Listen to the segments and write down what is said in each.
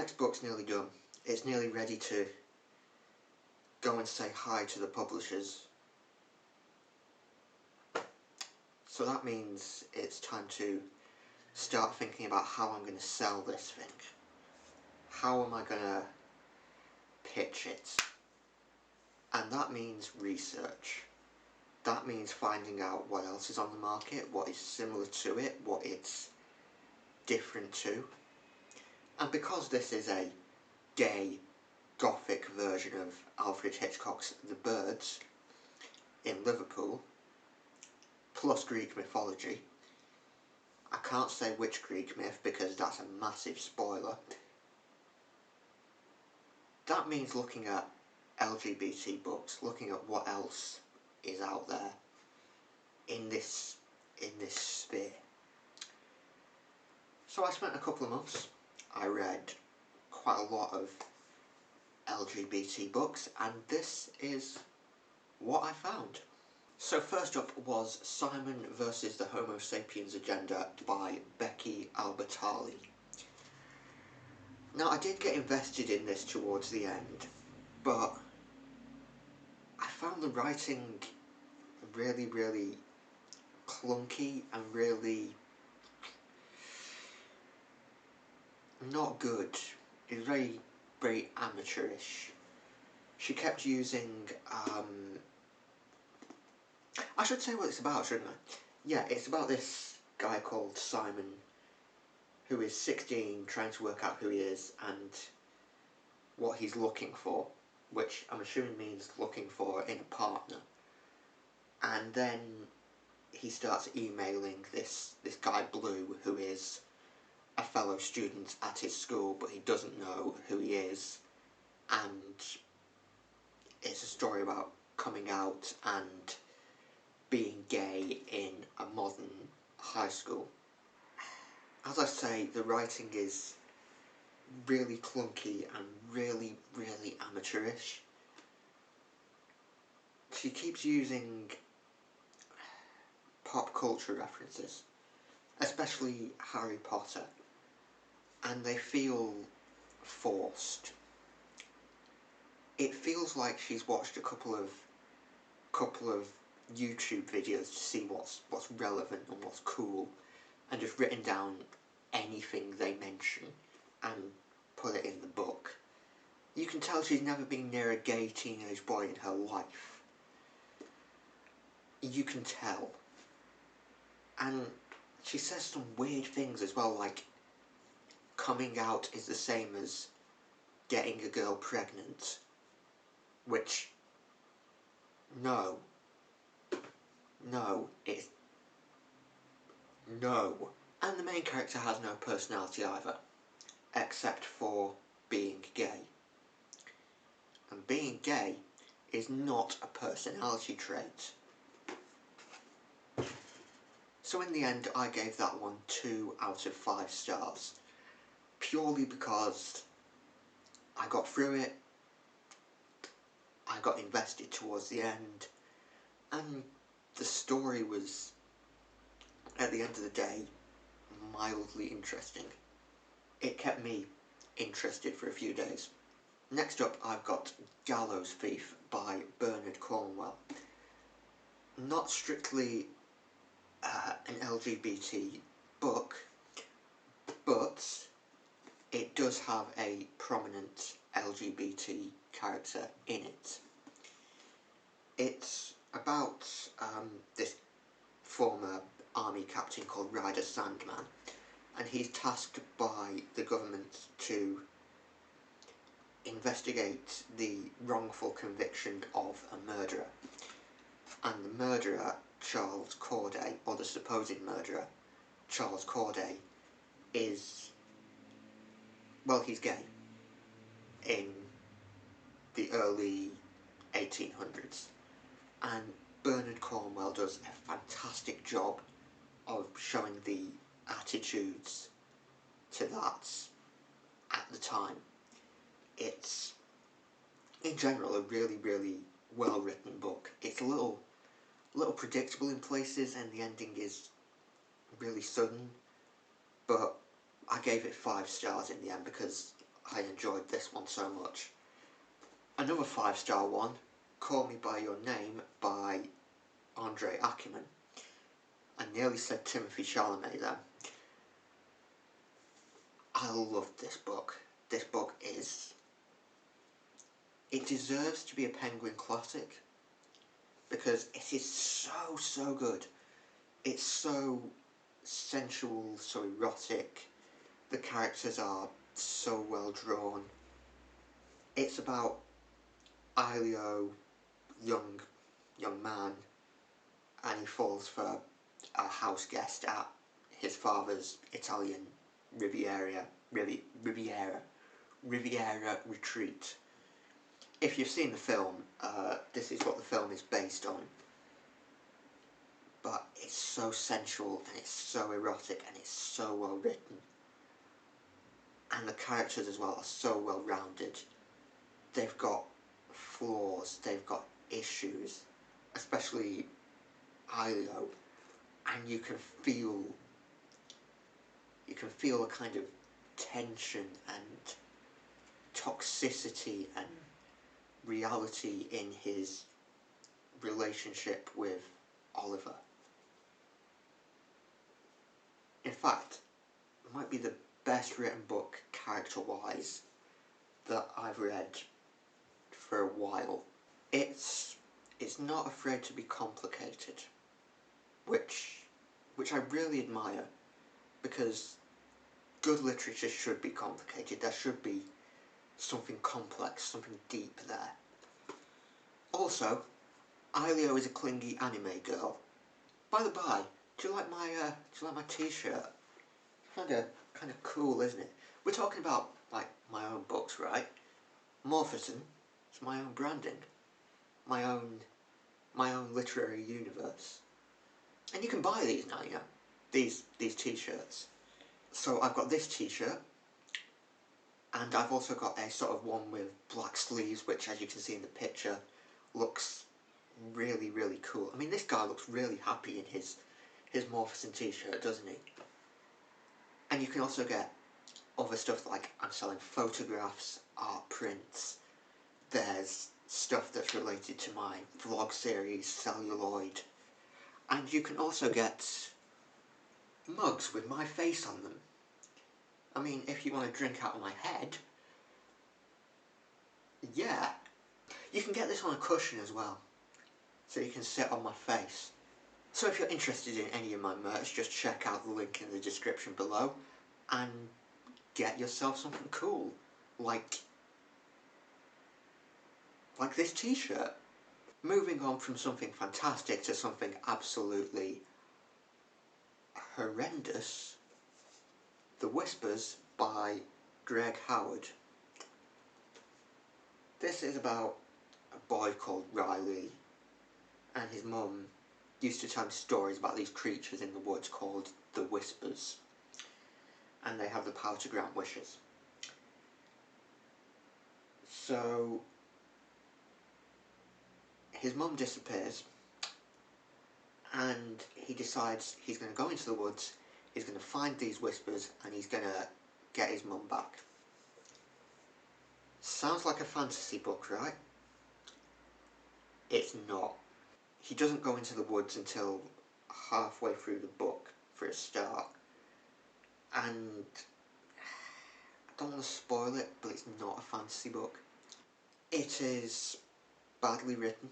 next book's nearly done. It's nearly ready to go and say hi to the publishers. So that means it's time to start thinking about how I'm going to sell this thing. How am I going to pitch it? And that means research. That means finding out what else is on the market, what is similar to it, what it's different to. And because this is a gay, gothic version of Alfred Hitchcock's The Birds in Liverpool, plus Greek mythology, I can't say which Greek myth because that's a massive spoiler. That means looking at LGBT books, looking at what else is out there in this sphere. So I spent a couple of months. I read quite a lot of LGBT books, and this is what I found. So first up was Simon versus the Homo Sapiens Agenda by Becky Albertalli. Now I did get invested in this towards the end, but I found the writing really, really clunky and really not good. It was very, very amateurish. She kept using, I should say what it's about, shouldn't I? Yeah, it's about this guy called Simon, who is 16, trying to work out who he is and what he's looking for, which I'm assuming means looking for in a partner. And then he starts emailing this guy Blue, who is a fellow student at his school, but he doesn't know who he is. And it's a story about coming out and being gay in a modern high school. As I say, the writing is really clunky and really, really amateurish. She keeps using pop culture references, especially Harry Potter, and they feel forced. It feels like she's watched a couple of YouTube videos to see what's relevant and what's cool, and just written down anything they mention and put it in the book. You can tell she's never been near a gay teenage boy in her life. You can tell. And she says some weird things as well, like coming out is the same as getting a girl pregnant, which, no, it's no. And the main character has no personality either, except for being gay. And being gay is not a personality trait. So in the end, I gave that one 2 out of 5 stars, purely because I got through it, I got invested towards the end, and the story was, at the end of the day, mildly interesting. It kept me interested for a few days. Next up, I've got Gallows Thief by Bernard Cornwell. Not strictly an LGBT book, but it does have a prominent LGBT character in it. It's about this former army captain called Ryder Sandman, and he's tasked by the government to investigate the wrongful conviction of a murderer. And the murderer, Charles Corday, or the supposed murderer, Charles Corday, is, well, he's gay in the early 1800s. And Bernard Cornwell does a fantastic job of showing the attitudes to that at the time. It's, in general, a really, really well written book. It's a little predictable in places, and the ending is really sudden, but I gave it 5 stars in the end because I enjoyed this one so much. Another 5-star one, Call Me By Your Name by Andre Aciman. I nearly said Timothy Chalamet then. I loved this book. This book is... It deserves to be a Penguin classic because it is so good. It's so sensual, so erotic. The characters are so well drawn. It's about Aelio, young man, and he falls for a house guest at his father's Italian Riviera retreat. If you've seen the film, this is what the film is based on. But it's so sensual and it's so erotic and it's so well written. And the characters as well are so well rounded. They've got flaws, they've got issues, especially Aelio, and you can feel a kind of tension and toxicity and reality in his relationship with Oliver. In fact, it might be the best written book character-wise that I've read for a while. It's not afraid to be complicated, which I really admire, because good literature should be complicated. There should be something complex, something deep there. Also, Aelio is a clingy anime girl. By the by, do you like my t-shirt? Kind of cool, isn't it? We're talking about like my own books, right? Morphison is my own branding, my own literary universe, and you can buy these now. You know, these t-shirts. So I've got this t-shirt, and I've also got a sort of one with black sleeves, which, as you can see in the picture, looks really cool. I mean, this guy looks really happy in his Morphison t-shirt, doesn't he? And you can also get other stuff, like I'm selling photographs, art prints, there's stuff that's related to my vlog series, Celluloid, and you can also get mugs with my face on them. I mean, if you want to drink out of my head, yeah. You can get this on a cushion as well, so you can sit on my face. So if you're interested in any of my merch, just check out the link in the description below and get yourself something cool, like this t-shirt. Moving on from something fantastic to something absolutely horrendous, The Whispers by Greg Howard. This is about a boy called Riley, and his mum used to tell him stories about these creatures in the woods called the Whispers, and they have the power to grant wishes. So his mum disappears, and he decides he's going to go into the woods, he's going to find these Whispers, and he's going to get his mum back. Sounds like a fantasy book, right? It's not. He doesn't go into the woods until halfway through the book, for a start. And I don't want to spoil it, but it's not a fantasy book. It is badly written.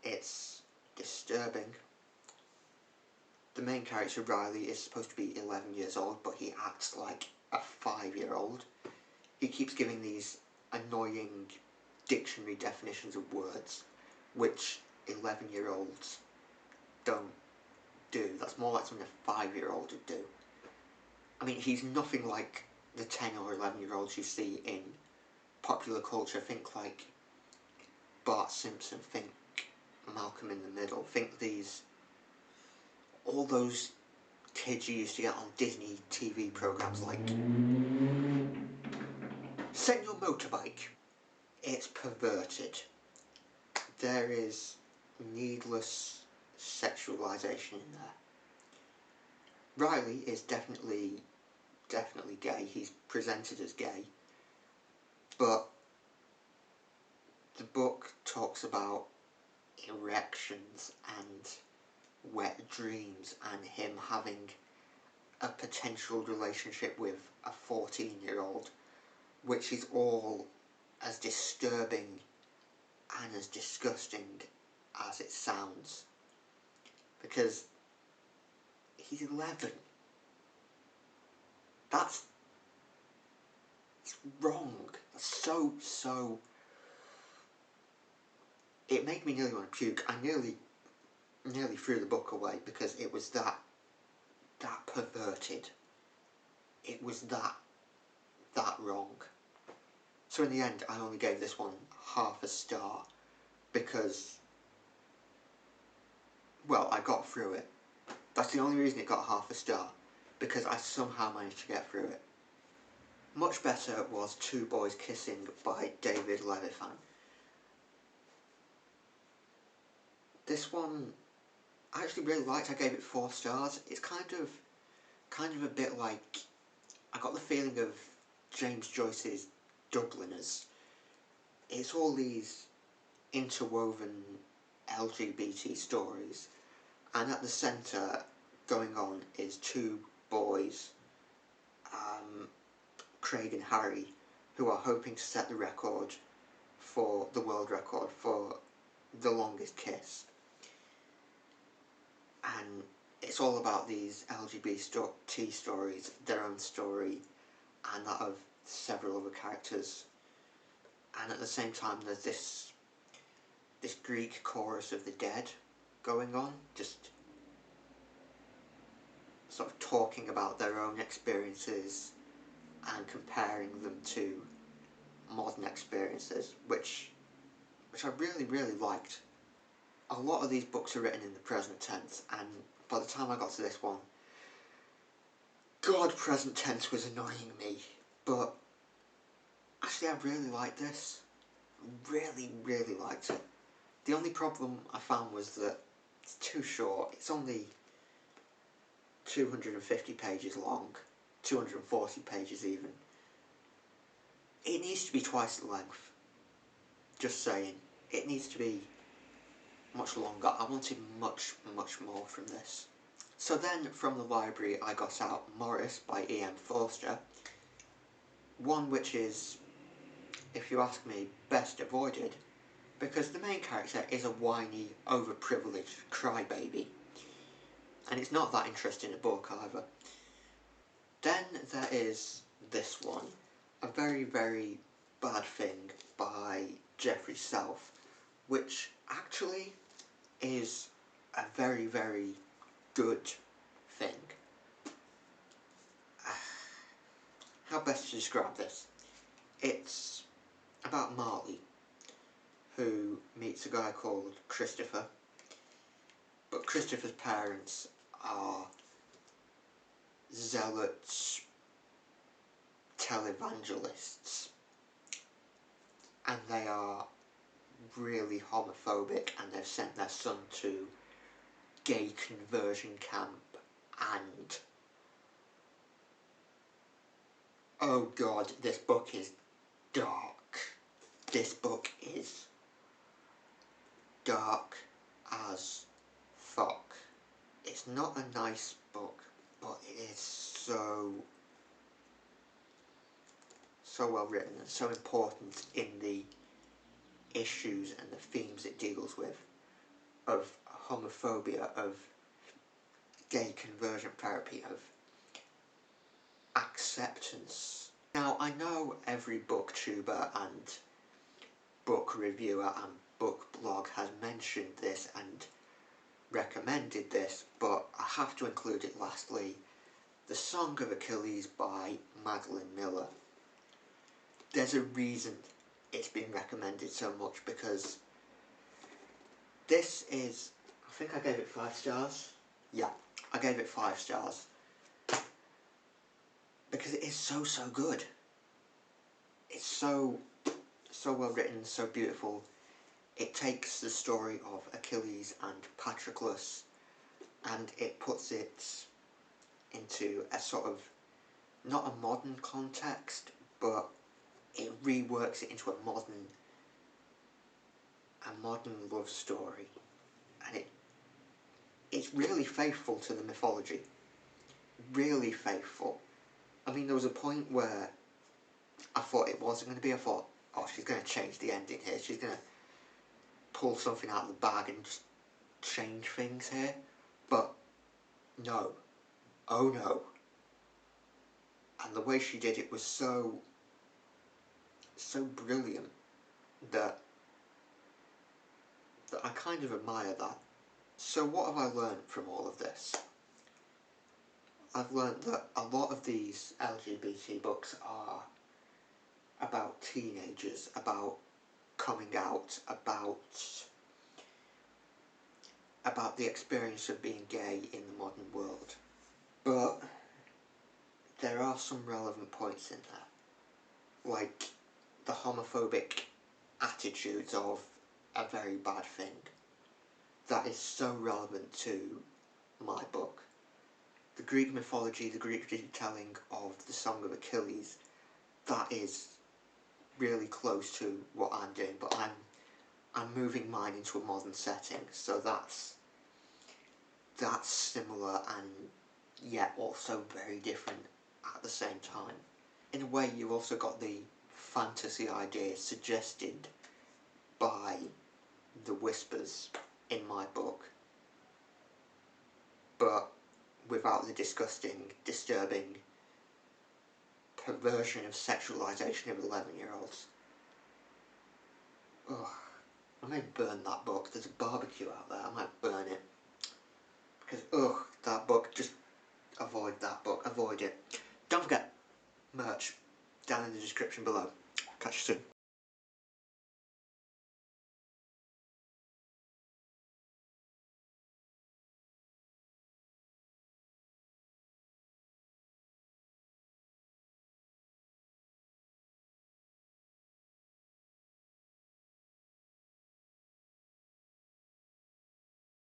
It's disturbing. The main character, Riley, is supposed to be 11 years old, but he acts like a 5-year-old. He keeps giving these annoying dictionary definitions of words, which 11-year-olds don't do. That's more like something a 5-year-old would do. I mean, he's nothing like the 10 or 11-year-olds you see in popular culture. Think like Bart Simpson, think Malcolm in the Middle, think all those kids you used to get on Disney TV programmes like Send Your Motorbike. It's perverted. There is needless sexualisation in there. Riley is definitely gay. He's presented as gay. But the book talks about erections and wet dreams and him having a potential relationship with a 14-year-old, which is all as disturbing and as disgusting as it sounds. Because he's 11. That's wrong. That's so... It made me nearly want to puke. I nearly threw the book away because it was that perverted. It was that wrong. So in the end, I only gave this one half a star because, well, I got through it. That's the only reason it got half a star, because I somehow managed to get through it. Much better was Two Boys Kissing by David Levithan. This one I actually really liked. I gave it 4 stars. It's kind of a bit like, I got the feeling of James Joyce's Dubliners. It's all these interwoven LGBT stories, and at the centre going on is 2 boys, Craig and Harry, who are hoping to set the record for the world record for the longest kiss. And it's all about these LGBT stories, their own story, and that of several other characters. And at the same time, there's this Greek chorus of the dead going on, just sort of talking about their own experiences and comparing them to modern experiences, which I really liked. A lot of these books are written in the present tense, and by the time I got to this one, God, present tense was annoying me. But actually, I really liked this. Really liked it. The only problem I found was that it's too short. It's only 250 pages long, 240 pages even. It needs to be twice the length. Just saying. It needs to be much longer. I wanted much more from this. So then, from the library, I got out Morris by E.M. Forster. One which is, if you ask me, best avoided, because the main character is a whiny, overprivileged crybaby. And it's not that interesting a book either. Then there is this one, A Very Bad Thing by Geoffrey Self, which actually is a very good thing. How best to describe this? It's about Marley, who meets a guy called Christopher, but Christopher's parents are zealots, televangelists, and they are really homophobic, and they've sent their son to gay conversion camp, and oh god, this book is dark. This book is dark as fuck. It's not a nice book, but it is so well written and so important in the issues and the themes it deals with, of homophobia, of gay conversion therapy, of acceptance. Now, I know every booktuber and book reviewer and book blog has mentioned this and recommended this, but I have to include it lastly. The Song of Achilles by Madeline Miller. There's a reason it's been recommended so much, because this is, I think I gave it 5 stars. Yeah, I gave it 5 stars. Because it is so good. It's so well written, so beautiful. It takes the story of Achilles and Patroclus and it puts it into a sort of, not a modern context, but it reworks it into a modern love story, and it's really faithful to the mythology. Really faithful. I mean, there was a point where I thought it wasn't going to be. I thought, oh, she's going to change the ending here. She's going to pull something out of the bag and just change things here. But no. Oh no. And the way she did it was so brilliant that I kind of admire that. So what have I learned from all of this? I've learned that a lot of these LGBT books are about teenagers, about coming out, about the experience of being gay in the modern world. But there are some relevant points in there, like the homophobic attitudes of a very bad thing. That is so relevant to my book. The Greek mythology, the Greek retelling of the Song of Achilles, that is really close to what I'm doing, but I'm moving mine into a modern setting, so that's similar and yet also very different at the same time. In a way, you've also got the fantasy idea suggested by the whispers in my book, but without the disgusting, disturbing perversion of sexualisation of 11-year-olds. Ugh. I might burn that book. There's a barbecue out there. I might burn it. Because, that book, just avoid that book. Avoid it. Don't forget, merch down in the description below. Catch you soon.